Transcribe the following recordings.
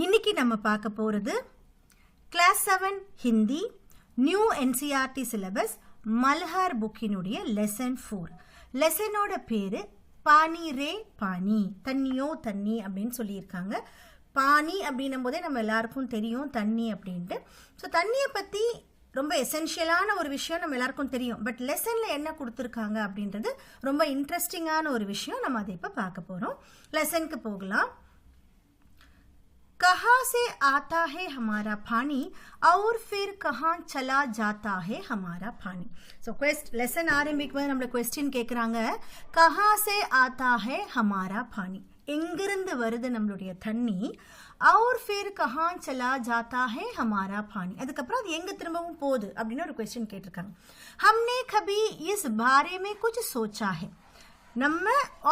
இன்னைக்கு நம்ம பார்க்க போகிறது class 7 Hindi new NCERT syllabus Malhar புக்கினுடைய லெசன் 4. லெசனோட பேரு பானி ரே பானி, தண்ணியோ தண்ணி அப்படின்னு சொல்லியிருக்காங்க. பானி அப்படின்னும் போதே நம்ம எல்லாருக்கும் தெரியும் தண்ணி அப்படின்ட்டு. ஸோ தண்ணியை பற்றி ரொம்ப எசென்ஷியலான ஒரு விஷயம் நம்ம எல்லாருக்கும் தெரியும். பட் லெசனில் என்ன கொடுத்துருக்காங்க அப்படின்றது ரொம்ப இன்ட்ரெஸ்டிங்கான ஒரு விஷயம். நம்ம அதை இப்போ பார்க்க போகிறோம். லெசனுக்கு போகலாம். कहाँ से आता है हमारा पानी और फिर कहाँ चला जाता है हमारा पानी. So lesson ஆரம்பிக்கும் போது நம்மள क्वेश्चन கேக்குறாங்க, कहाँ से आता है हमारा पानी, எங்கிருந்து வருது நம்மளுடைய தண்ணி, और फिर कहाँ चला जाता है हमारा पानी, அதுக்கப்புறம் அது எங்க திரும்பவும் போகுது அப்படின்னு ஒரு क्वेश्चन கேட்டிருக்காங்க. हमने कभी इस बारे में कुछ सोचा है, நம்ம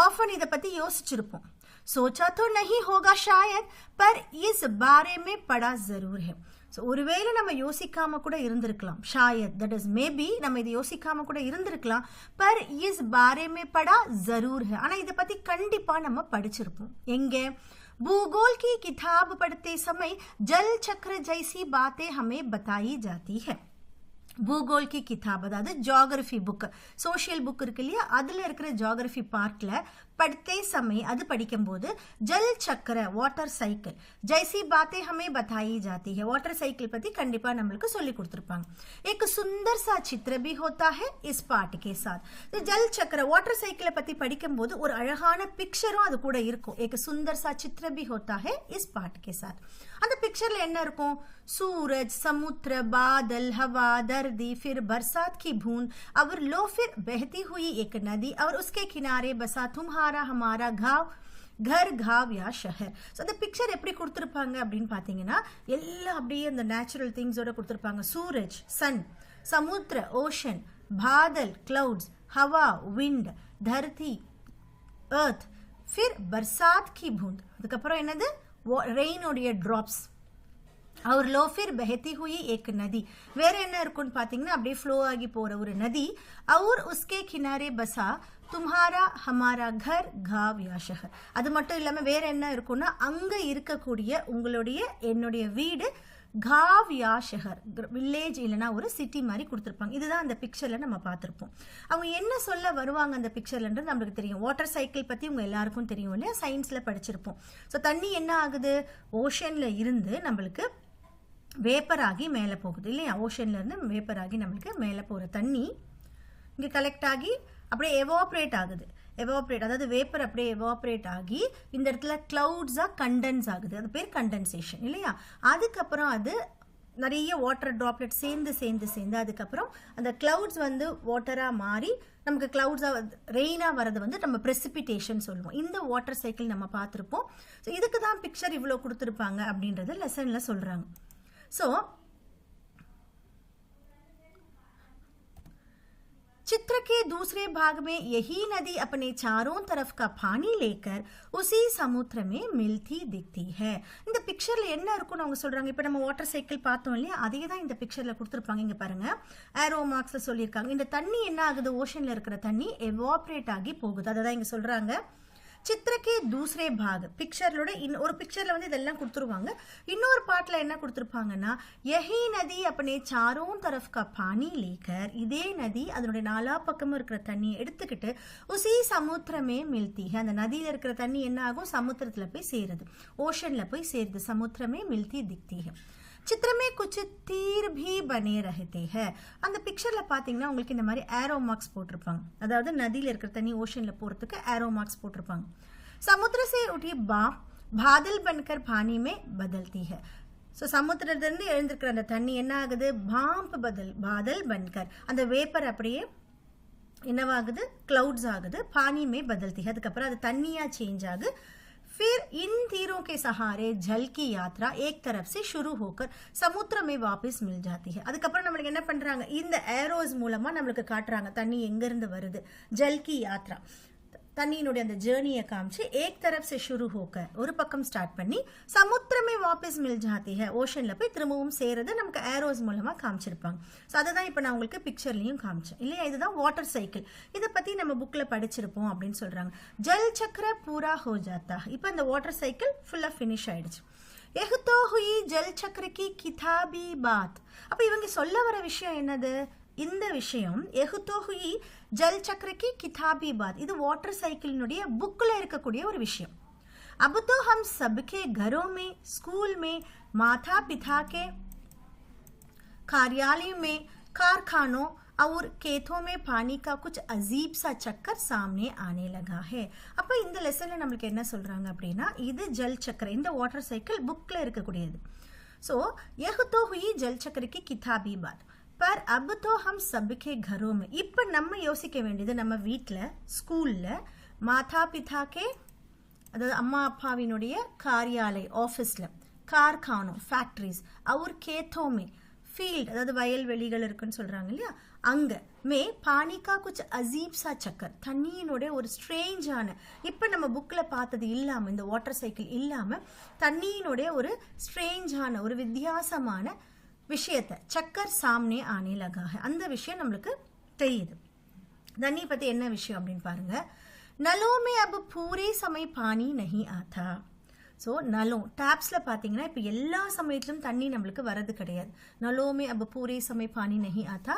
ஆஃபன் இதை பத்தி யோசிச்சிருப்போம். सोचा तो नहीं होगा शायद, पर इस बारे में पढ़ा जरूर है. ஸோ ஒருவேளை நம்ம யோசிக்காம கூட இருந்திருக்கலாம். ஷாயத், தட் இஸ் மேபி நம்ம இதை யோசிக்காம கூட இருந்திருக்கலாம். பர் இஸ் பாரே மே படா ஜரூர் है, ஆனா இதை பத்தி கண்டிப்பா நம்ம படிச்சிருப்போம். எங்க भूगोल की किताब पढ़ते समय जल चक्र जैसी बातें हमें बताई जाती है. பூகோல் கி கிதாப், அதாவது ஜியோகிரஃபி புக், சோஷியல் புக் இருக்கு இல்லையா, அதில் இருக்கிற ஜியோகிரஃபி பார்ட்ல படுத்தே சமயம் அது படிக்கும்போது ஜல் சக்கர வாட்டர் சைக்கிள் ஜைசி பாத்தே ஹமே பத்தாயி ஜாத்தி है, வாட்டர் சைக்கிள் பத்தி கண்டிப்பா நம்மளுக்கு சொல்லி கொடுத்துருப்பாங்க. एक सुंदर सा चित्र भी होता है इस पाठ के साथ. ஜல் சக்கர வாட்டர் சைக்கிளை பத்தி படிக்கும்போது ஒரு அழகான பிக்சரும் அது கூட இருக்கும். एक सुंदर सा चित्र भी होता है इस पाठ के साथ. அந்த பிக்சர்ல என்ன இருக்கும்? सूरज, समुद्र, बादल, हवा, दर्दी, फिर बरसात की बूंद और लो फिर बहती हुई एक नदी और उसके किनारे बसा तुम्हारा हमारा गांव, घर गांव या शहर. ஸோ அந்த பிக்சர் எப்படி கொடுத்துருப்பாங்க அப்படின்னு பார்த்தீங்கன்னா எல்லாம் அப்படியே அந்த நேச்சுரல் திங்ஸோட கொடுத்துருப்பாங்க. சூரஜ், சன், சமுத்திர, ஓஷன், பாதல், கிளவுட்ஸ், हवा, विंड, धरती, अर्थ, फिर बरसात की बूंद, அதுக்கப்புறம் என்னது ரெயினோடைய ட்ராப்ஸ், और लो फिर बहती हुई एक नदी, வேற என்ன இருக்குன்னு பாத்தீங்கன்னா அப்படியே ஃப்ளோ ஆகி போற ஒரு நதி, और उसके किनारे बसा तुम्हारा हमारा घर गांव या शहर. அது மட்டும் இல்லாம வேற என்ன இருக்குன்னா அங்க இருக்கக்கூடிய உங்களுடைய என்னுடைய வீடு गांव या शहर, வில்லேஜ் இல்லனா ஒரு சிட்டி மாதிரி கொடுத்துருப்பாங்க. இதுதான் அந்த பிக்சர்ல நம்ம பார்த்திருப்போம். அவங்க என்ன சொல்ல வருவாங்க அந்த பிக்சர்லன்றது நமக்கு தெரியும். வாட்டர் சைக்கிள் பத்தி உங்க எல்லாருக்கும் தெரியும் இல்லையா, சயின்ஸ்ல படிச்சிருப்போம். ஸோ தண்ணி என்ன ஆகுது, ஓஷன்ல இருந்து நம்மளுக்கு வேப்பர் ஆகி மேலே போகுது இல்லையா, ஓஷன்ல இருந்து வேப்பர் ஆகி நம்மளுக்கு மேலே போகிற தண்ணி இங்கே கலெக்ட் ஆகி அப்படியே எவாப்ரேட் ஆகுது. எவாப்ரேட் அதாவது வேப்பர் அப்படியே எவாப்ரேட் ஆகி இந்த இடத்துல கிளவுட்ஸாக கண்டென்ஸ் ஆகுது. அது பேர் கண்டென்சேஷன் இல்லையா. அதுக்கப்புறம் அது நிறைய வாட்டர் ட்ராப்லெட் சேர்ந்து சேர்ந்து சேர்ந்து அதுக்கப்புறம் அந்த கிளவுட்ஸ் வந்து வாட்டராக மாறி நமக்கு கிளவுட்ஸாக ரெயினாக வரது வந்து நம்ம ப்ரெசிபிடேஷன் சொல்லுவோம். இந்த வாட்டர் சைக்கிள் நம்ம பார்த்துருப்போம். ஸோ இதுக்கு தான் பிக்சர் இவ்வளோ கொடுத்துருப்பாங்க அப்படின்றது லெசனில் சொல்கிறாங்க. ஸோ चित्र के दूसरे भाग में यही नदी अपने चारों तरफ का पानी लेकर उसी समुद्र में मिलती दिखती है. இந்த பிக்சர்ல என்ன இருக்குன்னு அவங்க சொல்றாங்க. இப்போ நம்ம வாட்டர் சைக்கிள் பார்த்தோம் இல்லையா, அதே தான் இந்த பிக்சர்ல கொடுத்துருப்பாங்க. இங்க பாருங்க, ஏரோ மார்க்ஸ்ல சொல்லியிருக்காங்க. இந்த தண்ணி என்ன ஆகுது, ஓஷன்ல இருக்கிற தண்ணி எவாப்ரேட் ஆகி போகுது. அதை தான் இங்க சொல்றாங்க. சித்திரக்கே தூசரே பாக், பிக்சர்லோட ஒரு பிக்சர்ல வந்து இதெல்லாம் கொடுத்துருவாங்க. இன்னொரு பாட்டில் என்ன கொடுத்துருப்பாங்கன்னா யஹி நதி அப்பனே சாரோம் தரஃப் கா பானி லேக்கர், இதே நதி அதனுடைய நாலா பக்கமும் இருக்கிற தண்ணியை எடுத்துக்கிட்டு உசி சமுத்திரமே மில்தி, அந்த நதியில் இருக்கிற தண்ணி என்ன ஆகும், சமுத்திரத்துல போய் சேருது, ஓஷன்ல போய் சேருது. சமுத்திரமே மில்தி திக்தி है. चित्र में कुछ तीर भी बने रहते हैं. அந்த பிக்சர்ல பாத்தீங்கன்னா உங்களுக்கு இந்த மாதிரி ஏரோ மார்க்ஸ் போட்டிருப்பாங்க. அதாவது நதியில இருக்கிற தண்ணி ஓஷன்ல போறதுக்கு ஏரோ மார்க்ஸ் போட்டிருப்பாங்க. समुद्र से उठी बाप बादल बनकर पानी में बदलती है. ஸோ சமுத்திரத்திலிருந்து எழுந்திருக்கிற அந்த தண்ணி என்ன ஆகுது, பாம்ப் பாதல் பன்கர், அந்த வேப்பர் அப்படியே என்னவாகுது, கிளவுட்ஸ் ஆகுது, பானி மே பதல்தி, அதுக்கப்புறம் அது தண்ணியா சேஞ்ச் ஆகுது. फिर इन तीरों के सहारे जल की यात्रा एक तरफ से शुरू होकर समुद्र में वापस मिल जाती है. அதுக்கப்புறம் நம்மளுக்கு என்ன பண்றாங்க, இந்த ஏரோஸ் மூலமா நம்மளுக்கு காட்டுறாங்க தண்ணி எங்க இருந்து வருது. ஜல் கி யாத்ரா, தண்ணியினுடைய அந்த ஜேர்னியை காமிச்சு ஏக் தரப் से शुरू होकर ஒரு பக்கம் ஸ்டார்ட் பண்ணி சமுத்திரமே வாபஸ் மில் ஜாத்தி है, ஓஷன்ல போய் திரும்பவும் சேருது நமக்கு ஏரோஸ் மூலமா காமிச்சிருப்பாங்க. ஸோ அதை தான் இப்போ நான் உங்களுக்கு பிக்சர்லையும் காமிச்சேன் இல்லையா. இதுதான் வாட்டர் சைக்கிள். இதை பத்தி நம்ம புக்ல படிச்சிருப்போம் அப்படின்னு சொல்றாங்க. ஜல் சக்கர பூரா ஹோ ஜாத்தா, இப்போ இந்த வாட்டர் சைக்கிள் ஃபுல்லா ஃபினிஷ் ஆயிடுச்சு. यह तो हुई जल चक्र की किताबी बात. அப்ப இவங்க சொல்ல வர விஷயம் என்னது? இந்த விஷயம் எஹுதோ ஹுயி ஜல் சக்கரக்கி கிதாபி பாத். இது வாட்டர் சைக்கிளினுடைய புக்கில் இருக்கக்கூடிய ஒரு விஷயம். अब तो हम सबके घरों में, स्कूल में, माता पिता के कार्यालय में, कारखानों और खेतों में पानी का कुछ अजीब सा चक्कर सामने आने लगा है. அப்போ இந்த லெசன்ல நம்மளுக்கு என்ன சொல்றாங்க அப்படின்னா, இது ஜல் சக்கர, இந்த வாட்டர் சைக்கிள் புக்ல இருக்கக்கூடியது. ஸோ यह तो हुई जल चक्र की किताबी बात. पर अब तो हम सबके घरों में, இப்போ நம்ம யோசிக்க வேண்டியது நம்ம வீட்டில், ஸ்கூலில், மாதா பிதாக்கே அதாவது அம்மா அப்பாவினுடைய காரியாலய் ஆஃபீஸில், கார்கானோ ஃபேக்ட்ரிஸ், அவர் கேத்தோமே ஃபீல்ட் அதாவது வயல்வெளிகள் இருக்குன்னு சொல்கிறாங்க இல்லையா, அங்கே மே பானிக்கா குச் அஜீப் சா சக்கர், தண்ணியினுடைய ஒரு ஸ்ட்ரேஞ்சான, இப்போ நம்ம புக்கில் பார்த்தது இல்லாமல், இந்த வாட்டர் சைக்கிள் இல்லாமல் தண்ணியினுடைய ஒரு ஸ்ட்ரேஞ்சான ஒரு வித்தியாசமான விஷயத்தை சக்கர் சாம்னே ஆனே லகாக, அந்த விஷயம் நம்மளுக்கு தெரியுது. தண்ணி பற்றி என்ன விஷயம் அப்படின்னு பாருங்க. नलों में अब पूरे समय पानी नहीं आता. ஸோ நலம் டேப்ஸில் பார்த்தீங்கன்னா இப்போ எல்லா சமயத்திலும் தண்ணி நம்மளுக்கு வரது கிடையாது. नलों में अब पूरे समय पानी नहीं आता.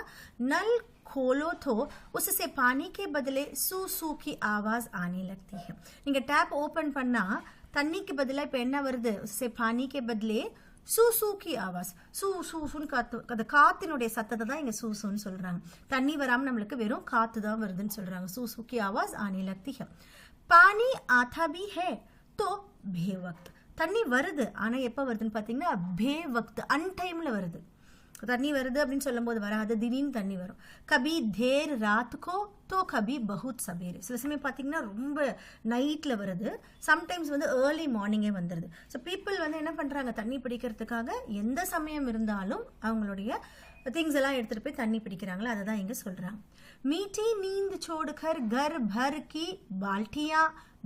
नल खोलो तो उससे पानी के बदले सू सू की आवाज़ आने लगती है. நீங்கள் டேப் ஓப்பன் பண்ணால் தண்ணிக்கு பதிலாக இப்போ என்ன வருது? उससे पानी के बदले சூசூக்கி ஆவாஸ், சூசூன்னு காத்து, அந்த காத்தினுடைய சத்தத்தை தான் இங்கே சூசூன்னு சொல்கிறாங்க. தண்ணி வராமல் நம்மளுக்கு வெறும் காற்று தான் வருதுன்னு சொல்கிறாங்க. சூசூக்கி ஆவாஸ் ஆனே லக்தி ஹை. பானி ஆதா பி ஹே தோ பே வக்த். தண்ணி வருது, ஆனால் எப்போ வருதுன்னு பார்த்தீங்கன்னா பே வக்த், அன்டைமில் வருது. தண்ணி வருது அப்படின்னு சொல்லும் போது வராது, திடீர்னு தண்ணி வரும். கபி தேர் ராத்துக்கோ தோ கபி பகுத் சபேர். சில சமயம் பார்த்தீங்கன்னா ரொம்ப நைட்டில் வருது, சம்டைம்ஸ் வந்து ஏர்லி மார்னிங்கே வந்துடுது. ஸோ பீப்புள் வந்து என்ன பண்ணுறாங்க, தண்ணி பிடிக்கிறதுக்காக எந்த சமயம் இருந்தாலும் அவங்களுடைய திங்ஸ் எல்லாம் எடுத்துகிட்டு போய் தண்ணி பிடிக்கிறாங்களோ அதை தான் இங்கே சொல்கிறாங்க. மீட்டி நீந்து சோடுகர் கர் பர் கி பால்ட்டியா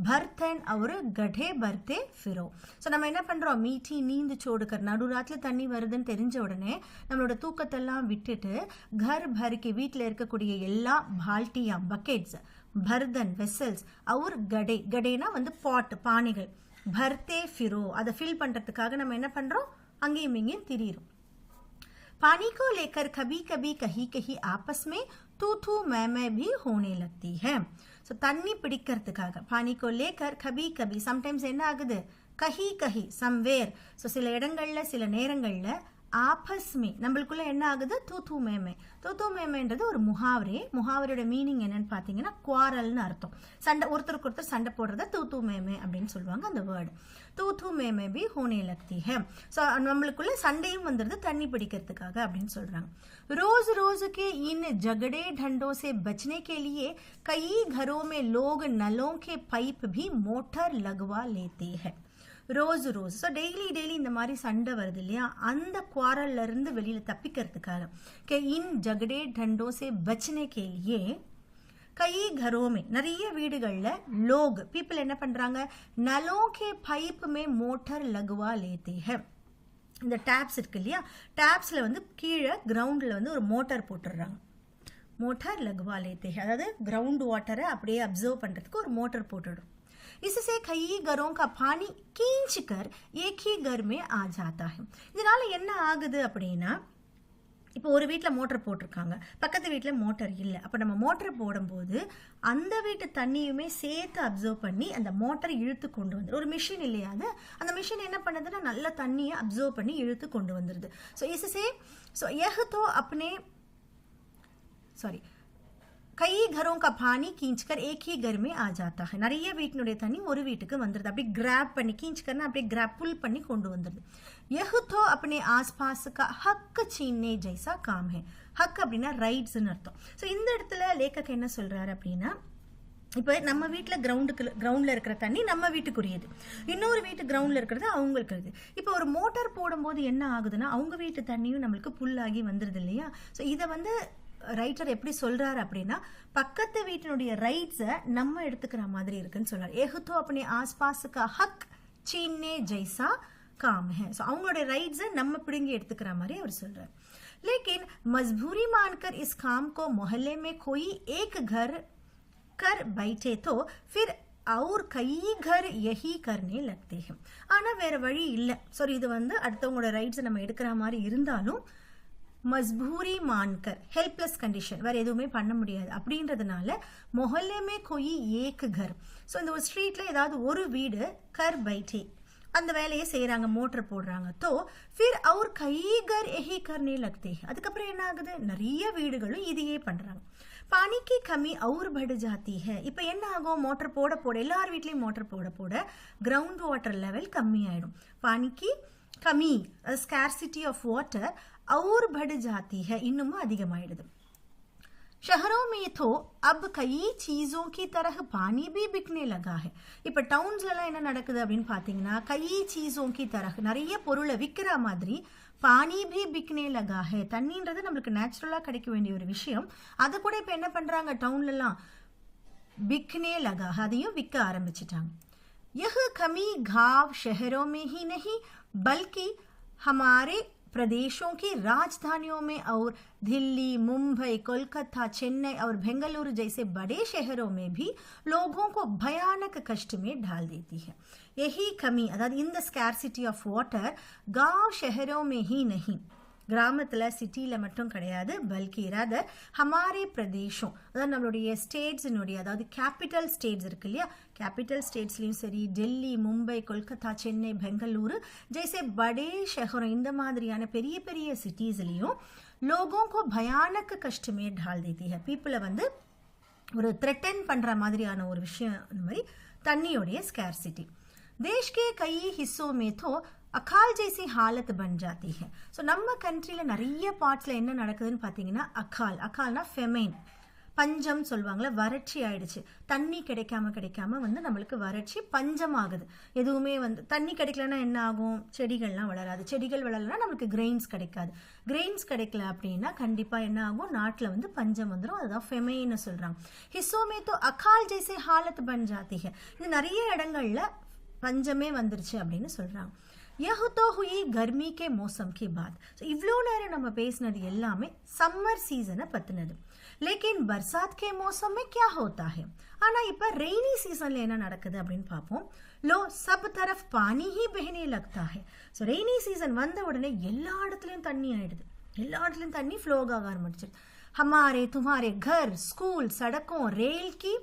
பர்தன் அவர் கடே பர்தே ஃபிரோ. ஸோ நம்ம என்ன பண்ணுறோம், மீட்டி நீந்து சோடுக்கர், நடுராத்தில் தண்ணி வருதுன்னு தெரிஞ்ச உடனே நம்மளோட தூக்கத்தெல்லாம் விட்டுட்டு கர் பர்கி, வீட்டில் இருக்கக்கூடிய எல்லா பால்ட்டியா பக்கெட்ஸ், பர்தன் வெசல்ஸ், அவர் கடே, கடேனா வந்து பாட் பானைகள், பர்தே ஃபிரோ அதை ஃபில் பண்ணுறதுக்காக நம்ம என்ன பண்ணுறோம், அங்கேயும் இங்கேயும் திரியிறோம். पानी को लेकर कभी कभी कहीं कहीं आपस में तू तू मैं भी होने लगती है. ஸோ தண்ணி பிடிக்கிறதுக்காக பானி கோ லேக்கர் கபி கபி, சம்டைம்ஸ் என்ன ஆகுது, கஹி கஹி சம்வேர். ஸோ சில இடங்களில் சில நேரங்களில் ஆபஸ்மே நம்மளுக்குள்ள என்ன ஆகுது, தூ தூ மேமே. தூ தூ மேமேன்றது ஒரு முகாவரே. முகாவரோட மீனிங் என்னன்னு பார்த்தீங்கன்னா குவாரல்னு அர்த்தம். சண்டை, ஒருத்தருக்கு ஒருத்தர் சண்டை போடுறத தூ தூ மேமே அப்படின்னு சொல்லுவாங்க. அந்த வேர்டு தூ தூ மேமே பி ஹோனே லக்தி ஹே. ஸோ நம்மளுக்குள்ள சண்டையும் வந்துடுது தண்ணி பிடிக்கிறதுக்காக அப்படின்னு சொல்றாங்க. रोज रोज के इन झगड़े ढंडों से बचने के लिए कई घरों में लोग नलों के पाइप भी मोटर लगवा लेते हैं. Rose rose. ஸோ டெய்லி இந்த மாதிரி சண்டை வருது இல்லையா, அந்த குவாரல்ல இருந்து வெளியில தப்பிக்கிறதுக்காக கே இன் ஜகடே டண்டோ சே பச்னே கே லியே கை घरों நிறைய வீடுகளில் லோக் பீப்புள் என்ன பண்றாங்க, நலோ கே பைப் மே மோட்டர் லகுவா லேத்தே ஹை. இந்த டேப்ஸ் இருக்கு இல்லையா, டேப்ஸில் வந்து கீழே கிரவுண்டில் வந்து ஒரு மோட்டார் போட்டுடுறாங்க. மோட்டார் லகுவா லேத்தே ஹை, அதாவது கிரவுண்ட் வாட்டரை அப்படியே அப்சர்வ் பண்ணுறதுக்கு ஒரு மோட்டார் போட்டுடும். इससे कई घरों का पानी खींचकर एक ही घर में आ जाता है. இதனால என்ன ஆகுது அப்படின்னா, இப்போ ஒரு வீட்டில் மோட்டர் போட்டிருக்காங்க, பக்கத்து வீட்டில் மோட்டர் இல்லை. அப்போ நம்ம மோட்டர் போடும்போது அந்த வீட்டு தண்ணியுமே சேர்த்து அப்சர்வ் பண்ணி அந்த மோட்டரை இழுத்து கொண்டு வந்துடும். ஒரு மிஷின் இல்லையா அது, அந்த மிஷின் என்ன பண்ணுதுன்னா நல்ல தண்ணியை அப்சர்வ் பண்ணி இழுத்து கொண்டு வந்துடுது. ஸோ इससे ஸோ यह तो अपने कई घरों का पानी खींचकर एक ही घर में आ जाता है. நிறைய வீட்டினுடைய தண்ணி ஒரு வீட்டுக்கு வந்துடுது. அப்படி கிராப் பண்ணி, खींचकर அப்படியே கிராப் புல் பண்ணி கொண்டு வந்துடுது. यह तो अपने आसपास का हक छीनने जैसा काम है. ஹக் அப்படின்னா ரைட்ஸ்ன்னு அர்த்தம். ஸோ இந்த இடத்துல லேखक என்ன சொல்றாரு அப்படின்னா, இப்போ நம்ம வீட்டில் கிரவுண்டில் இருக்கிற தண்ணி நம்ம வீட்டுக்குரியது, இன்னொரு வீட்டு கிரவுண்டில் இருக்கிறது அவங்களுக்கு. இப்போ ஒரு மோட்டார் போடும்போது என்ன ஆகுதுன்னா அவங்க வீட்டு தண்ணியும் நம்மளுக்கு புல்லாகி வந்துடுது இல்லையா. ஸோ இதை வந்து ரைட்டர் எப்படி சொல்றாரு அப்படின்னா, பக்கத்து வீட்டினுடைய ரைட்ஸை நம்ம எடுத்துக்கிற மாதிரி இருக்குன்னு சொல்றாரு. ஏஹுத்தோ அப்படி ஆஸ்பாஸுக்கு ஹக் சீனே ஜெய்சா காம் ஹே. ஸோ அவங்களுடைய ரைட்ஸை நம்ம பிடுங்கி எடுத்துக்கிற மாதிரி அவர் சொல்றாரு. लेकिन मजबूरी मानकर इस काम को मोहल्ले में कोई एक घर कर बैठे तो फिर और कई घर यही करने लगते हैं. ஆனா வேற வழி இல்ல. சரி, இது வந்து அடுத்தவங்களோட ரைட்ஸ் நம்ம எடுக்கிற மாதிரி இருந்தாலும் மஜ்பூரி மான்கர், ஹெல்ப்லெஸ் கண்டிஷன், வேற எதுவுமே பண்ண முடியாது அப்படின்றதுனால மொஹல்லே மே கோயி ஏக் கர், ஸோ இந்த ஒரு ஸ்ட்ரீட்ல ஏதாவது ஒரு வீடு கர் பைட்டே அந்த வேலையை செய்யறாங்க, மோட்டர் போடுறாங்க. தோ ஃபிர் அவர் கைகர் எஹி கர்னே லக்தே, அதுக்கப்புறம் என்ன ஆகுது, நிறைய வீடுகளும் இதையே பண்றாங்க. पानी की कमी और बढ़ जाती है. இப்போ என்ன ஆகும், மோட்டர் போட போட எல்லார் வீட்லயும் மோட்டர் போட போட கிரவுண்ட் வாட்டர் லெவல் கம்மி ஆயிடும். पानी की कमी, scarcity of water और बढ़ जाती है, இன்னும் அதிகமாயிடுது. शहरों में तो अब कई चीजों की तरह पानी भी बिकने लगा है. இப்ப டவுன்ஸ்ல என்ன நடக்குது அப்படின்னு பாத்தீங்கன்னா, कई चीजों की तरह நிறைய பொருளை விக்கிற மாதிரி பானி भी बिकने लगा है. தண்ணின்றது நம்மளுக்கு நேச்சுரலா கிடைக்க வேண்டிய ஒரு விஷயம், அதை கூட இப்ப என்ன பண்றாங்க டவுன்ல எல்லாம் बिकने लगा, அதையும் விற்க ஆரம்பிச்சிட்டாங்க. यह कमी घाव शहरों में ही नहीं बल्कि हमारे प्रदेशों की राजधानियों में और दिल्ली, मुंबई, कोलकाता, चेन्नई और बेंगलुरु जैसे बड़े शहरों में भी लोगों को भयानक कष्ट में डाल देती है. यही कमी, अर्थात in the scarcity of water गांव शहरों में ही नहीं, கிராமத்தில் சிட்டியில் மட்டும் கிடையாது, பல்கி ரதர் ஹமாரே பிரதேஷம், அதாவது நம்மளுடைய ஸ்டேட்ஸினுடைய, அதாவது கேபிட்டல் ஸ்டேட்ஸ் இருக்கு இல்லையா, கேபிட்டல் ஸ்டேட்ஸ்லையும் சரி, டெல்லி, மும்பை, கொல்கத்தா, சென்னை, பெங்களூரு ஜெய்சே படே ஷஹரம், இந்த மாதிரியான பெரிய பெரிய சிட்டிஸ்லையும் லோகோங்கோ பயானக் கஷ்டமே டால் தேதி है, பீப்புளை வந்து ஒரு த்ரெட்டன் பண்ணுற மாதிரியான ஒரு விஷயம், இந்த மாதிரி தண்ணியோடைய ஸ்கேர்சிட்டி. देश के कई हिस्सों में तो अकाल जैसी हालत बन जाती है. ஸோ நம்ம கண்ட்ரியில் நிறைய பார்ட்ஸில் என்ன நடக்குதுன்னு பார்த்தீங்கன்னா, அக்கால்னா ஃபெமைன், பஞ்சம் சொல்லுவாங்களே, வறட்சி ஆயிடுச்சு. தண்ணி கிடைக்காம வந்து நம்மளுக்கு வறட்சி, பஞ்சம் ஆகுது. எதுவுமே வந்து தண்ணி கிடைக்கலன்னா என்ன ஆகும், செடிகள்லாம் வளராது. செடிகள் வளரலன்னா நம்மளுக்கு கிரெயின்ஸ் கிடைக்காது. கிரெயின்ஸ் கிடைக்கல அப்படின்னா கண்டிப்பாக என்ன ஆகும், நாட்டில் வந்து பஞ்சம் வந்துடும். அதுதான் ஃபெமைன்னு சொல்கிறாங்க. ஹிஸ்ஸோமே தோ அகால் ஜெய்சே ஹாலத் பன் ஜாத்தி है. இது நிறைய இடங்கள்ல பஞ்சமே வந்துருச்சு அப்படின்னு சொல்றாங்க. यह तो हुई गर्मी के मौसम की बात. இவ்வளோ நேரம் நம்ம பேசினது எல்லாமே சம்மர் சீசனை பத்தினது. लेकिन बरसात के मौसम में क्या होता है, ஆனா இப்ப ரெய்னி சீசன்ல என்ன நடக்குது அப்படின்னு பார்ப்போம். लो सब तरफ पानी ही बहने लगता है. ஸோ ரெய்னி சீசன் வந்த உடனே எல்லா இடத்துலயும் தண்ணி ஆயிடுது, எல்லா இடத்துலயும் தண்ணி ஃப்ளோ ஆக ஆரம்பிச்சிருது. हमारे तुम्हारे घर, स्कूल, सड़कों, रेल की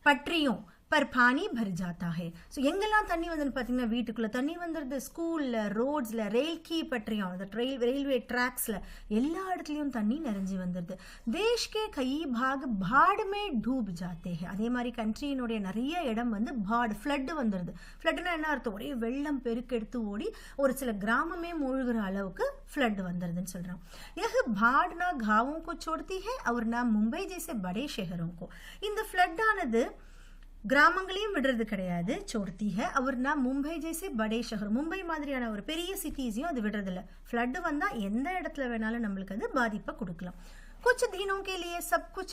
पटरियों पर पानी भर जाता है. ஸோ எங்கெல்லாம் தண்ணி வந்துன்னு பார்த்தீங்கன்னா, வீட்டுக்குள்ளே தண்ணி வந்துடுது, ஸ்கூலில், ரோட்ஸில், ரெயில் கீ பற்றியும், அந்த ரயில்வே ட்ராக்ஸில் எல்லா இடத்துலையும் தண்ணி நிறைஞ்சி வந்துடுது. தேஷ் கே கை பாக் பாட் மே டூப் ஜாத்தே ஹே. அதே மாதிரி கண்ட்ரியினுடைய நிறைய இடம் வந்து பாட், ஃப்ளட்டு வந்துடுது. ஃப்ளட்டுனா என்ன அர்த்தம், ஒரே வெள்ளம் பெருக்கெடுத்து ஓடி ஒரு சில கிராமமே மூழ்கிற அளவுக்கு ஃப்ளட் வந்துடுதுன்னு சொல்கிறாங்க. यह बाढ़ ना गांवों को छोड़ती है और ना मुंबई जैसे बड़े शहरों को. இந்த ஃப்ளட்டானது கிராமங்களையும் விடுறது கிடையாது, छोड़ती है और ना मुंबई जैसे बड़े शहर, மும்பை மாதிரியான ஒரு பெரிய சிட்டிஸையும் அது விடுறதில்ல. ஃப்ளட் வந்தா எந்த இடத்துல வேணாலும் நம்மளுக்கு அது பாதிப்பை கொடுக்கலாம். कुछ दिनों के लिए सब कुछ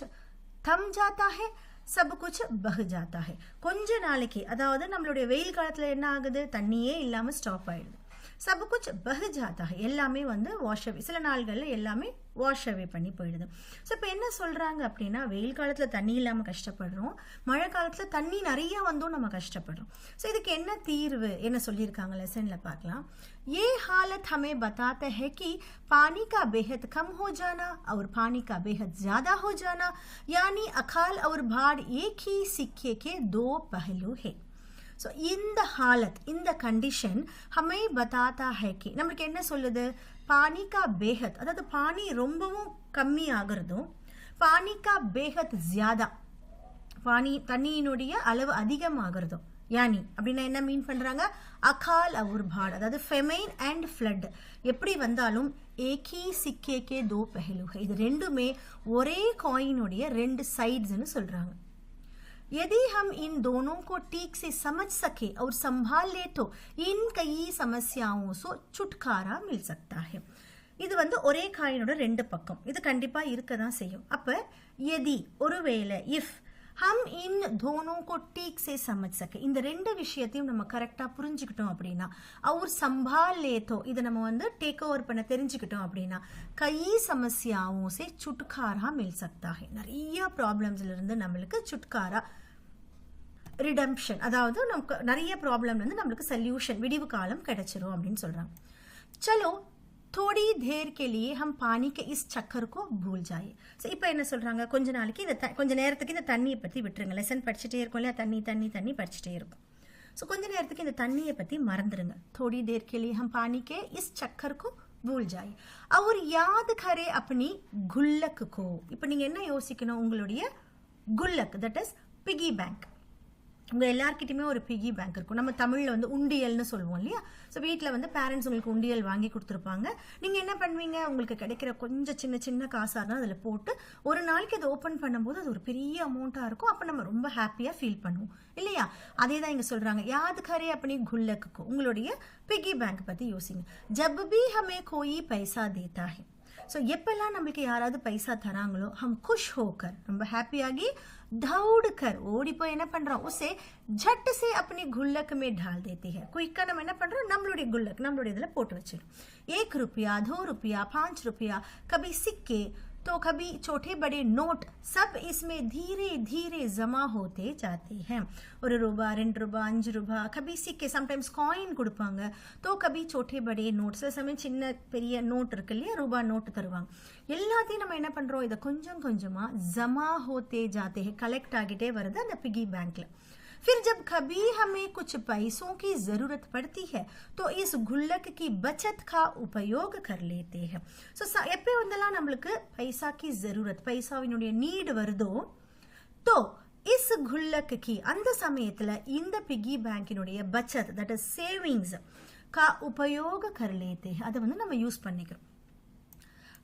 थम जाता है, सब कुछ बह जाता है. கொஞ்ச நாளைக்கு, அதாவது நம்மளுடைய வெயில் காலத்துல என்ன ஆகுது, தண்ணியே இல்லாம ஸ்டாப் ஆயிடுது. सब कुछ बह जाता है, எல்லாமே வந்து வாஷ் அவே, சில நாள்களில் எல்லாமே வாஷ் அவே பண்ணி போயிடுது. ஸோ இப்போ என்ன சொல்கிறாங்க அப்படின்னா, வெயில் காலத்தில் தண்ணி இல்லாமல் கஷ்டப்படுறோம், மழை காலத்தில் தண்ணி நிறைய வந்தும் நம்ம கஷ்டப்படுறோம். ஸோ இதுக்கு என்ன தீர்வு, என்ன சொல்லியிருக்காங்க லெசனில் பார்க்கலாம். ये हालत हमें बताता है कि पानी का बेहद कम हो जाना और पानी का बेहद ज़्यादा हो जाना यानी अकाल और बाढ़ एक ही सिक्के के दो पहलू है. ஸோ இந்த ஹாலத், இந்த கண்டிஷன் ஹமை பதாத்தா ஹை கி, நம்மளுக்கு என்ன சொல்லுது, பானிக்கா பேஹத், அதாவது பானி ரொம்பவும் கம்மி ஆகிறதும், பானிக்கா பேஹத் ஜியாதா, தண்ணியினுடைய அளவு அதிகமாகிறதும், யானி அப்படின்னா என்ன மீன் பண்றாங்க, அகால் और बाढ़, அதாவது ஃபெமைன் அண்ட் ஃப்ளட் எப்படி வந்தாலும் ஏகி சிக்கே கே தோ பஹலு है, இது ரெண்டுமே ஒரே காயினுடைய ரெண்டு சைட்ஸ்னு சொல்றாங்க. यदि हम इन दोनों को ठीक से समझ सके और संभाल ले तो इन कई समस्याओं से छुटकारा मिल सकता है. இது வந்து ஒரே காயினோட ரெண்டு பக்கம், இது கண்டிப்பா இருக்க தான் செய்யும். அப்ப यदि ஒருவேளை, இஃப் हम इन दोनों को ठीक से समझ सके, இந்த ரெண்டு விஷயத்தையும் நம்ம கரெக்டா புரிஞ்சுக்கிட்டோம் அப்படின்னா, और संभाल ले तो இதை நம்ம வந்து டேக் ஓவர் பண்ண தெரிஞ்சுக்கிட்டோம் அப்படின்னா, कई समस्याओं से छुटकारा मिल सकता है, நிறைய ப்ராப்ளம்ஸ்ல இருந்து நம்மளுக்கு छुटकारा, ரிடம்ஷன், அதாவது நமக்கு நிறைய ப்ராப்ளம் வந்து நம்மளுக்கு சொல்யூஷன், விடிவு காலம் கிடைச்சிரும் அப்படின்னு சொல்றாங்க. चलो थोड़ी देर के लिए हम पानी के इस चक्कर को भूल जाए. ஸோ இப்போ என்ன சொல்றாங்க, கொஞ்ச நாளைக்கு கொஞ்ச நேரத்துக்கு இந்த தண்ணியை பற்றி விட்டுருங்க. லெசன் படிச்சுட்டே இருக்கும் இல்லையா, தண்ணி தண்ணி தண்ணி படிச்சுட்டே இருக்கும். ஸோ கொஞ்ச நேரத்துக்கு இந்த தண்ணியை பற்றி மறந்துடுங்க. थोड़ी देर के लिए हम पानी के इस चक्कर को भूल जाए और याद करें अपनी गुल्लक को. இப்போ நீங்கள் என்ன யோசிக்கணும், உங்களுடைய குல்லக், தட் இஸ் பிகி பேங்க். உங்கள் எல்லாருக்கிட்டையுமே ஒரு பிகி பேங்க் இருக்கும். நம்ம தமிழில் வந்து உண்டியல்னு சொல்லுவோம் இல்லையா. ஸோ வீட்டில் வந்து பேரண்ட்ஸ் உங்களுக்கு உண்டியல் வாங்கி கொடுத்துருப்பாங்க. நீங்கள் என்ன பண்ணுவீங்க, உங்களுக்கு கிடைக்கிற கொஞ்சம் சின்ன சின்ன காசாக இருந்தால் அதில் போட்டு ஒரு நாளைக்கு அதை ஓப்பன் பண்ணும்போது அது ஒரு பெரிய அமௌண்ட்டாக இருக்கும். அப்போ நம்ம ரொம்ப ஹாப்பியாக ஃபீல் பண்ணுவோம் இல்லையா. அதே தான் இங்கே சொல்கிறாங்க, யாத் கரே அப்படி குல்லக்கு, உங்களுடைய பிகி பேங்க் பற்றி யோசிங்க. ஜப் பி ஹமே கோயி பைசா தேத்தா ஹை. ஸோ எப்பெல்லாம் நம்மளுக்கு யாராவது பைசா தராங்களோ ஹம் குஷ் ஹோக்கர், ரொம்ப ஹாப்பியாகி दौड़कर ஓடி போய் என்ன பண்றோம், उसे झट से अपनी गुल्लक में डाल देती है. குயிக்கா நம்ம என்ன பண்றோம், நம்மளுடைய குல்லக், நம்மளுடைய இதுல போட்டு வச்சிடும். 1 रुपया 2 रुपया 5 रुपया, कभी सिक्के तो कभी छोटे बड़े नोट, सब इसमें धीरे धीरे जमा होते जाते हैं. 1 ரூபா 2 ரூபா 5 ரூபா, कभी सिक्के, समटाइम्स காயின் கொடுப்பாங்க. तो कभी छोटे बड़े नोट, சில சமயம் சின்ன பெரிய நோட் இருக்கு இல்லையா, ரூபா நோட்டு தருவாங்க. எல்லாத்தையும் நம்ம என்ன பண்றோம், இதை கொஞ்சம் கொஞ்சமா ஜமா होते जाते हैं, கலெக்ட் ஆகிட்டே வருது அந்த பிகி பேங்க்ல. फिर जब कभी हमें कुछ पैसों की जरूरत पड़ती है तो इस गुल्लक की बचत का उपयोग कर लेते हैं. सो எப்போ வந்தெல்லாம் நம்மளுக்கு பைசா की जरूरत, பைசாவினுடைய நீட் வருதோ, तो इस गुल्लक की, அந்த சமயத்துல இந்த பிகி பேங்கினுடைய பச்சத், தட் இஸ் சேவிங்ஸ், का उपयोग कर लेते हैं, அதை வந்து நம்ம யூஸ் பண்ணிக்கிறோம்.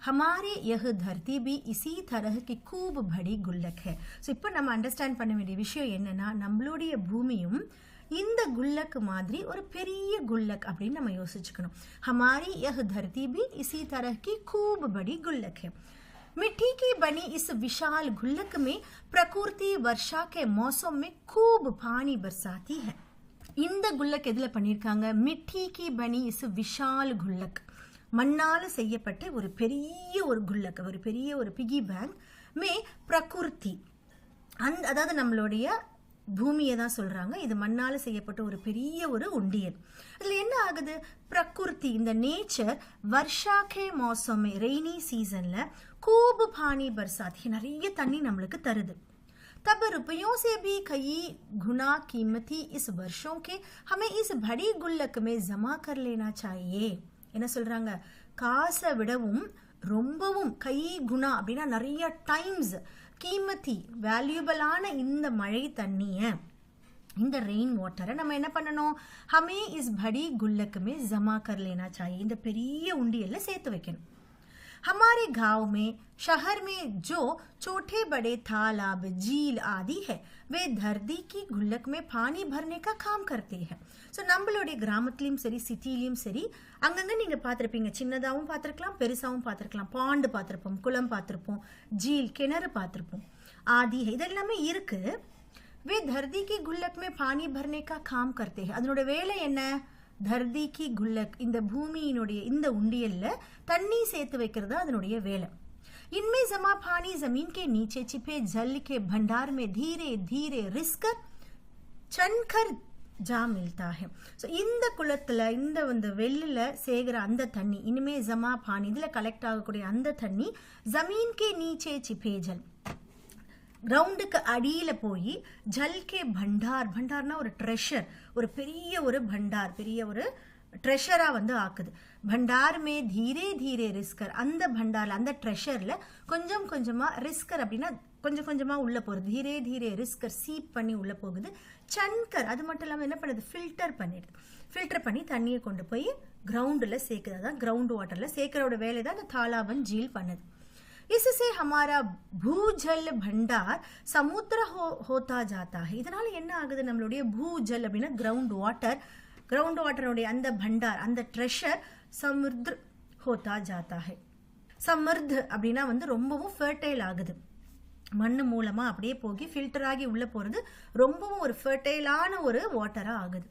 हमारे यह धरती भी इसी तरह की खूब बड़ी गुल्लक है. ஸோ இப்போ நம்ம அண்டர்ஸ்டாண்ட் பண்ண வேண்டிய விஷயம் என்னன்னா, நம்மளுடைய பூமியும் இந்த குல்லக் மாதிரி ஒரு பெரிய குல்லக் அப்படின்னு நம்ம யோசிச்சுக்கணும். हमारी यह धरती भी इसी तरह की खूब बड़ी गुल्लक है. मिट्टी की बनी इस विशाल गुल्लक में प्रकृति वर्षा के मौसम में खूब पानी बरसाती है. இந்த குல்லக் எதுல பண்ணிருக்காங்க, மிட்டி கி பனி இஸ் விஷால் குல்லக், மண்ணால் செய்யப்பட்ட ஒரு பெரிய ஒரு குல்லக், ஒரு பெரிய ஒரு பிகி பேங்க். மே பிரகிருதி, அதாவது நம்மளுடைய பூமியை தான் சொல்றாங்க. இது மண்ணால் செய்யப்பட்ட ஒரு பெரிய ஒரு உண்டியல். அதுல என்ன ஆகுது, பிரகிருதி, இந்த நேச்சர், வர்ஷா கே மௌசம், ரெய்னி சீசன்ல கூப் பானி பர்சாத், நிறைய தண்ணி நம்மளுக்கு தருது. तब रुपयों से भी कई गुना कीमती इस वर्षों के हमें इस बड़ी गुल्लक में जमा कर लेना चाहिए. என்ன சொல்றாங்க, காசை விடவும் ரொம்பவும் கை குணா அப்படின்னா நிறைய டைம்ஸ், கீமத்தி வேல்யூபிளான இந்த மழை தண்ணிய, இந்த ரெயின் வாட்டரை நம்ம என்ன பண்ணணும், ஹமே இஸ் படி गुल्लक में जमा कर लेना चाहिए, இந்த பெரிய உண்டியல்ல சேர்த்து வைக்கணும். हमारे गांव में, शहर में जो छोटे बड़े तालाब, झील आदि है, वे धरती की गुल्लक में पानी भरने का काम करते हैं. ஸோ நம்மளுடைய கிராமத்துலையும் சரி சிட்டிலையும் சரி அங்கங்கே நீங்கள் பார்த்துருப்பீங்க, சின்னதாகவும் பார்த்துருக்கலாம் பெருசாகவும் பார்த்துருக்கலாம். பாண்டு பார்த்துருப்போம், குளம் பார்த்துருப்போம், झील கிணறு பார்த்துருப்போம், ஆதி இதெல்லாமே இருக்கு. वे धरती की गुल्लक में पानी भरने का काम करते हैं. அதனோட வேலை என்ன, தர்தி கி குல்லக், இந்த பூமியினுடைய இந்த உண்டியல்ல தண்ணி சேர்த்து வைக்கிறது அதனுடைய வேலை. इनमें जमा पानी जमीन के नीचे छिपे जल के भंडार में धीरे धीरे रिस्क चनकर जा मिलता है. ஸோ இந்த குளத்துல இந்த வெள்ளில சேகர அந்த தண்ணி, இனிமே ஜமா பானி, இதுல கலெக்ட் ஆகக்கூடிய அந்த தண்ணி ஜமீன் கே நீச்சே சிப்பே ஜல், கிரவுண்டுக்கு அடியில போய் ஜல்கே பண்டார், பண்டார்னா ஒரு ட்ரெஷர், ஒரு பெரிய ஒரு பண்டார், பெரிய ஒரு ட்ரெஷரா வந்து ஆக்குது. பண்டார் மே தீரே தீரே ரிஸ்கர், அந்த பண்டார்ல அந்த ட்ரெஷர்ல கொஞ்சம் கொஞ்சமா, ரிஸ்கர் அப்படின்னா கொஞ்சம் கொஞ்சமா உள்ள போகுது, தீரே தீரே ரிஸ்கர் சீப் பண்ணி உள்ள போகுது. சன்கர், அது மட்டும் இல்லாமல் என்ன பண்ணுது, ஃபில்டர் பண்ணிடுது. ஃபில்டர் பண்ணி தண்ணியை கொண்டு போய் கிரவுண்டில் சேர்க்குது. அதான் கிரவுண்ட் வாட்டர்ல சேர்க்கறோட வேலை தான் அந்த தாலாபன் ஜீல் பண்ணுது. इससे हमारा भूजल भंडार समुद्र होता जाता है. இதனால என்ன ஆகுது, நம்மளுடைய பூஜல் அப்படின்னா கிரவுண்ட் வாட்டர், கிரவுண்ட் வாட்டருடைய அந்த பண்டார், அந்த ட்ரெஷர் சமுத்ர ஹோதா ஜாத்தா है. சமர்த் அப்படின்னா வந்து ரொம்பவும் ஃபர்டைல் ஆகுது, மண்ணு மூலமா அப்படியே போகி ஃபில்டர் ஆகி உள்ள போறது, ரொம்பவும் ஒரு ஃபர்டைலான ஒரு வாட்டரா ஆகுது.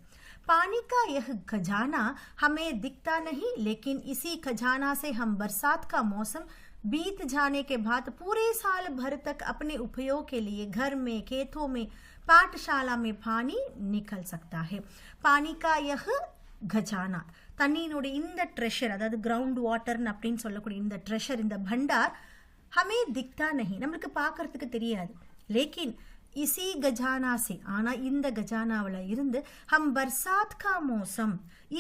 पानी का यह खजाना हमें दिखता नहीं, लेकिन इसी खजाना से हम बरसात का मौसम बीत जाने के बाद पूरे साल भर तक अपने उपयोग के लिए घर में, खेतों में पाठशाला में पानी निकल सकता है. पानी का यह खजाना, தண்ணியினுடைய இந்த ட்ரெஷர், அதாவது கிரவுண்ட் வாட்டர்னு அப்படின்னு சொல்லக்கூடிய இந்த ட்ரெஷர், இந்த பண்டார் हमें दिखता नहीं, நம்மளுக்கு பார்க்கறதுக்கு தெரியாது. लेकिन इसी गजाना से, ஆனா இந்த கஜானாவில் இருந்து हम बरसात का मौसम,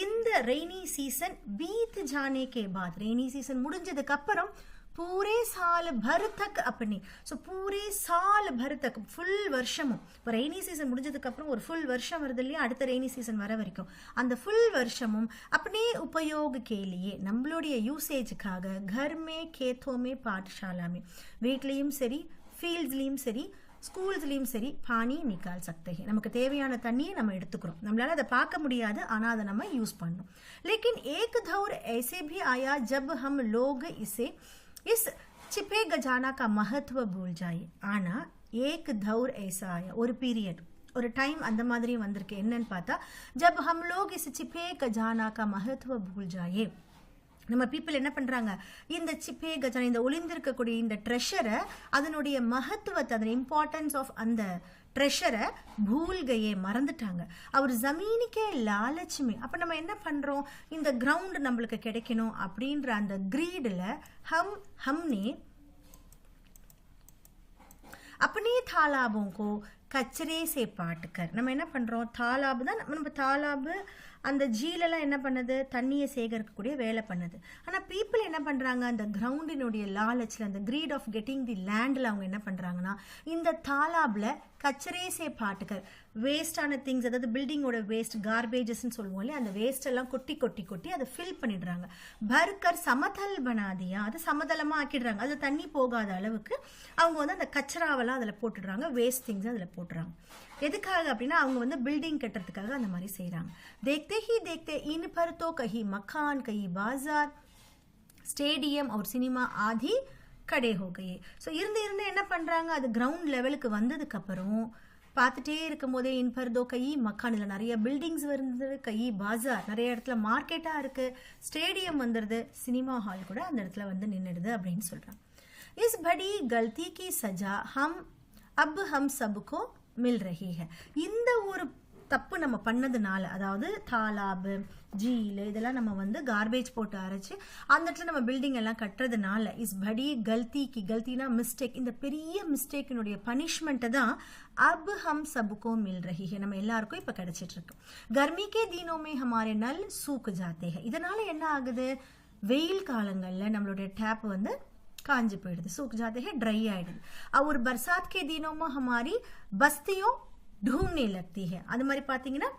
இந்த ரெய்னி சீசன் बीत जाने के बाद, ரெய்னி சீசன் முடிஞ்சதுக்கு அப்புறம் पूरे साल भर तक अपने, सो पूरे साल भर तक फुल வருஷமும், இப்போ ரெய்னி சீசன் முடிஞ்சதுக்கு அப்புறம் ஒரு ஃபுல் வருஷம் வருது இல்லையா, அடுத்த ரெய்னி சீசன் வர வரைக்கும் அந்த ஃபுல் வருஷமும் अपने उपयोग के लिए, நம்மளுடைய யூசேஜுக்காக, घर में खेतों में पाठशाला में, வீட்லேயும் சரி ஃபீல்ட்ஸ்லேயும் சரி ஸ்கூல்ஸ்லேயும் சரி பானி நிக்கால் சக்தே, நமக்கு தேவையான தண்ணியை நம்ம எடுத்துக்கிறோம். நம்மளால அதை பார்க்க முடியாது, ஆனால் அதை நம்ம யூஸ் பண்ணணும். लेकिन एक दौर ऐसे भी आया जब हम लोग इस छिपे खजाना का महत्व भूल जाए. आना एक दौर ऐसा आया, ஒரு பீரியட், ஒரு டைம் அந்த மாதிரி வந்திருக்கு. என்னன்னு பார்த்தா जब हम लोग इस छिपे खजाना का महत्व भूल जाए, நம்ம பீப்புள் என்ன பண்ணுறாங்க, இந்த சிப்பே கஜானா, இந்த ஒளிந்திருக்கக்கூடிய இந்த ட்ரெஷரை, அதனுடைய மகத்துவத்தை, அதன் இம்பார்ட்டன்ஸ் ஆஃப் அந்த ட்ரெஷரை பூல்கையே மறந்துட்டாங்க. அவர் ஜமீனுக்கே லாலட்சுமி. அப்போ நம்ம என்ன பண்ணுறோம், இந்த கிரவுண்டு நம்மளுக்கு கிடைக்கணும் அப்படின்ற அந்த கிரீடில் हमने अपने तालाबों को कचरे से पाटकर, நம்ம என்ன பண்ணுறோம், தாலாபு தான் நம்ம தாலாபு, அந்த ஜீலெல்லாம் என்ன பண்ணுது, தண்ணியை சேகரிக்கக்கூடிய வேலை பண்ணுது. ஆனால் பீப்புள் என்ன பண்ணுறாங்க, அந்த கிரவுண்டினுடைய லாலச்சில், அந்த கிரீட் ஆஃப் கெட்டிங் தி லேண்டில் அவங்க என்ன பண்ணுறாங்கன்னா, இந்த தாலாபில் கச்சரே சே பாட்டுக்கர், வேஸ்டான திங்ஸ், அதாவது பில்டிங்கோட வேஸ்ட், கார்பேஜஸ்ன்னு சொல்லுவோம் இல்லையா, அந்த வேஸ்ட் எல்லாம் கொட்டி கொட்டி கொட்டி அதை ஃபில் பண்ணிடுறாங்க. பர்கர் சமதல் பனாதியா, அதை சமதளமாக ஆக்கிடுறாங்க. அது தண்ணி போகாத அளவுக்கு அவங்க வந்து அந்த கச்சராவெல்லாம் அதில் போட்டுடுறாங்க, வேஸ்ட் திங்ஸ் அதில் போட்டுறாங்க. எதுக்காக அப்படின்னா அவங்க வந்து பில்டிங் கட்டுறதுக்காக அந்த மாதிரி செய்கிறாங்க. देखते ही देखते इन पर तो कहीं मकान, कहीं बाजार, स्टेडियम और सिनेमा आदि खड़े हो गए. ஸோ இருந்து என்ன பண்ணுறாங்க, அது கிரவுண்ட் லெவலுக்கு வந்ததுக்கப்புறம் பார்த்துட்டே இருக்கும் போதே இன் பர் தோ கை மக்கான், இதில் நிறைய பில்டிங்ஸ் வருது, கை பாசார், நிறைய இடத்துல மார்க்கெட்டாக இருக்குது, ஸ்டேடியம் வந்துடுது, சினிமா ஹால் கூட அந்த இடத்துல வந்து நின்றுடுது அப்படின்னு சொல்கிறாங்க. इस बड़ी गलती की सजा अब हम सबको मिल रही है. இந்த ஒரு தப்பு நம்ம பண்ணதுனால, அதாவது தாலாபு, ஜீலு, இதெல்லாம் நம்ம வந்து கார்பேஜ் போட்டு அரைச்சி அந்த இடத்துல நம்ம பில்டிங் எல்லாம் கட்டுறதுனால, இஸ் படி கல்திக்கு, கல்தினா மிஸ்டேக், இந்த பெரிய மிஸ்டேக்கினுடைய பனிஷ்மெண்ட்டை தான் अब हम सबको मिल रही है, நம்ம எல்லாருக்கும் இப்போ கிடைச்சிட்டு இருக்கு. गर्मी के दिनों में हमारे नल सूख जाते हैं. இதனால என்ன ஆகுது, வெயில் காலங்களில் நம்மளுடைய டேப் வந்து காஞ்சி போயிடுது, सूख जाते हैं, ड्राई ஆயிடுது. और बरसात के दिनों में हमारी बस्तियों ढूंढने लगती है. அது மாதிரி பார்த்தீங்கன்னா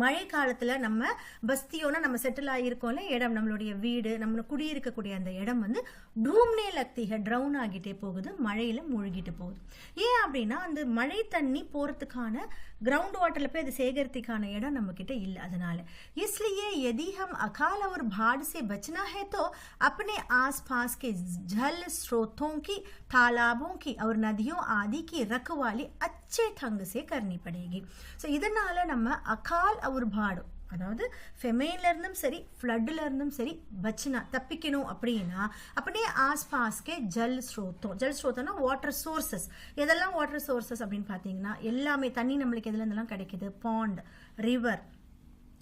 மழை காலத்தில் நம்ம பஸ்தியோனா நம்ம செட்டில் ஆகியிருக்கோம்ல இடம், நம்மளுடைய வீடு, நம்ம குடியிருக்கக்கூடிய அந்த இடம் வந்து டூம்னே லக்திக, ட்ரவுன் ஆகிட்டே போகுது, மழையில் மூழ்கிட்டு போகுது. ஏன் அப்படின்னா அந்த மழை தண்ணி போகிறதுக்கான கிரவுண்ட் வாட்டரில் போய் அது சேகரித்துக்கான இடம் நம்மக்கிட்ட இல்லை. அதனால इसलिए यदि हम अकाल और बाढ़ से बचना है तो अपने आसपास के जल स्रोतों की, तालाबों की और नदियों आदि की रखवाली अच्छे ढंग से करनी पड़ेगी. ஸோ இதனால நம்ம அகால் और बाढ़, அதாவது ஃபெமைன்ல இருந்தும் சரி ஃப்ளட்ல இருந்தும் சரி பச்சனா தப்பிக்கணும் அப்படின்னா अपने आसपास के जल स्रोतों, जल स्रोतம்னா வாட்டர் சோர்சஸ். எதெல்லாம் வாட்டர் சோர்சஸ் அப்படின்னு பார்த்தீங்கன்னா எல்லாமே தண்ணி நம்மளுக்கு எதுல இருந்தெல்லாம் கிடைக்குது, bond, river,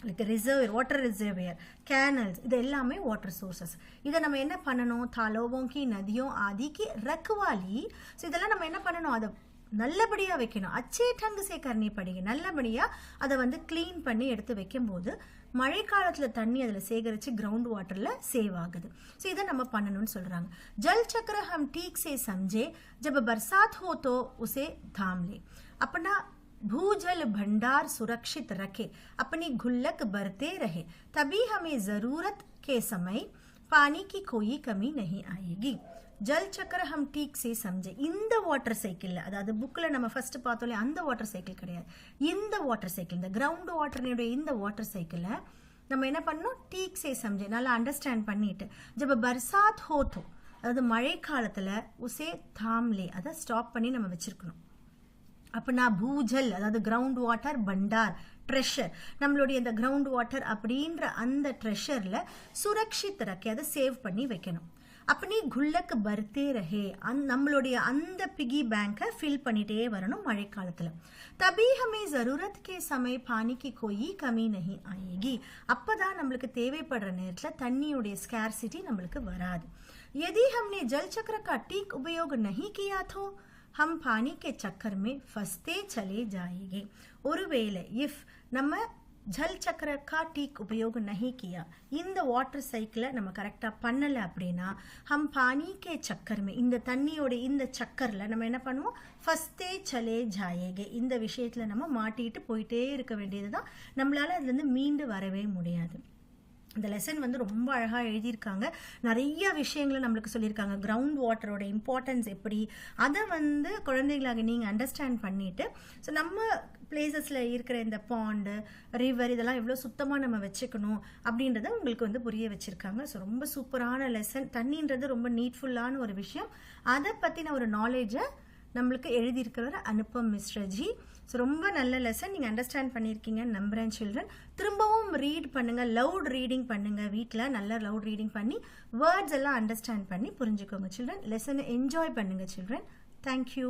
like receiver, water reservoir, canals, இது எல்லாமே வாட்டர் சோர்சஸ். இதை நம்ம என்ன பண்ணணும், தாலோவோங்கி, நதியும் ஆதிக்கு ரக்குவாலி. ஸோ இதெல்லாம் நம்ம என்ன பண்ணணும், அதை நல்லபடியாக வைக்கணும். அச்சே டங்கு சேகரணி படிங்க, நல்லபடியாக அதை வந்து க்ளீன் பண்ணி எடுத்து வைக்கும்போது மழை காலத்தில் தண்ணி அதில் சேகரித்து கிரவுண்ட் வாட்டரில் சேவ் ஆகுது. ஸோ இதை நம்ம பண்ணணும்னு சொல்கிறாங்க. ஜல் சக்கர ஹம் டீக் சே சம்ஜே, ஜப் बरसात हो तो उसे थाम ले, अपना भूजल भंडार सुरक्षित रखे, अपनी गुल्लक भरते रहे, तभी हमें ज़रूरत के समय पानी की कोई कमी नहीं आएगी. ஜல் சக்கர ஹம் டீக் சே சம்ஜே, இந்த வாட்டர் சைக்கிள், அதாவது புக்கில் நம்ம ஃபர்ஸ்ட் பார்த்தோம்ல அந்த வாட்டர் சைக்கிள் கிடையாது, இந்த வாட்டர் சைக்கிள், இந்த கிரவுண்ட் வாட்டர்னுடைய இந்த வாட்டர் சைக்கிளை நம்ம என்ன பண்ணணும், டீக் சே சம்ஜே, நல்லா அண்டர்ஸ்டாண்ட் பண்ணிட்டு, ஜப் பர்சாத் ஹோத்தோ, அதாவது மழை காலத்தில் உசே தாம்லே, அதை ஸ்டாப் பண்ணி நம்ம வச்சிருக்கணும். அப்படின்னா பூஜல், அதாவது கிரவுண்ட் வாட்டர் பண்டார், ட்ரெஷர், நம்மளுடைய இந்த கிரவுண்ட் வாட்டர் அப்படின்ற அந்த ட்ரெஷரில் சுரக்ஷித் ரக்கி, அதை சேவ் பண்ணி வைக்கணும். अपनी गुल्लक भरते रहे நம்மளுடைய அந்த பிகி பேங்கை ஃபில் பண்ணிட்டே வரணும் மழை காலத்துல तभी हमें जरूरत के समय पानी की कोई कमी नहीं आएगी அப்பதான் நம்மளுக்கு தேவைப்படுற நேரத்துல தண்ணியோட ஸ்கார்சிட்டி நம்மளுக்கு வராது यदि हमने जल चक्र का ठीक उपयोग नहीं किया तो हम पानी के चक्कर में फंसते चले जाएंगे ஒருவேளை if நம்ம जल चक्र का ठीक उपयोग नहीं किया இந்த வாட்டர் சைக்கிளை நம்ம கரெக்டா பண்ணல அப்படின்னா हम पानी के चक्कर में இந்த தண்ணியோட இந்த சக்கர்ல நம்ம என்ன பண்ணுவோம் ஃபஸ்டே चले जाएंगे இந்த விஷயத்துல நம்ம மாட்டிட்டு போயிட்டே இருக்க வேண்டியதுதான் நம்மளால அதுல இருந்து மீண்டு வரவே முடியாது இந்த லெசன் வந்து ரொம்ப அழகா எழுதியிருக்காங்க நிறைய விஷயங்களை நம்மளுக்கு சொல்லியிருக்காங்க கிரவுண்ட் வாட்டரோட இம்பார்ட்டன்ஸ் எப்படி அதை வந்து குழந்தைகளாக நீங்கள் அண்டர்ஸ்டாண்ட் பண்ணிட்டு ஸோ நம்ம பிளேசஸில் இருக்கிற இந்த பாண்டு ரிவர் இதெல்லாம் எவ்வளோ சுத்தமாக நம்ம வச்சுக்கணும் அப்படின்றத உங்களுக்கு வந்து புரிய வச்சுருக்காங்க ஸோ ரொம்ப சூப்பரான லெசன் தண்ணின்றது ரொம்ப நீட்ஃபுல்லான ஒரு விஷயம் அதை பற்றின ஒரு நாலேஜை நம்மளுக்கு எழுதியிருக்கிறவர் அனுப்பம் மிஸ்ரஜி ஸோ ரொம்ப நல்ல லெசன் நீங்கள் அண்டர்ஸ்டாண்ட் பண்ணியிருக்கீங்கன்னு நம்புகிறேன் சில்ட்ரன் திரும்பவும் ரீட் பண்ணுங்கள் லவுட் ரீடிங் பண்ணுங்கள் வீட்டில் நல்லா லவுட் ரீடிங் பண்ணி வேர்ட்ஸ் எல்லாம் அண்டர்ஸ்டாண்ட் பண்ணி புரிஞ்சுக்கோங்க சில்ட்ரன் லெசனை என்ஜாய் பண்ணுங்கள் சில்ட்ரன் தேங்க்யூ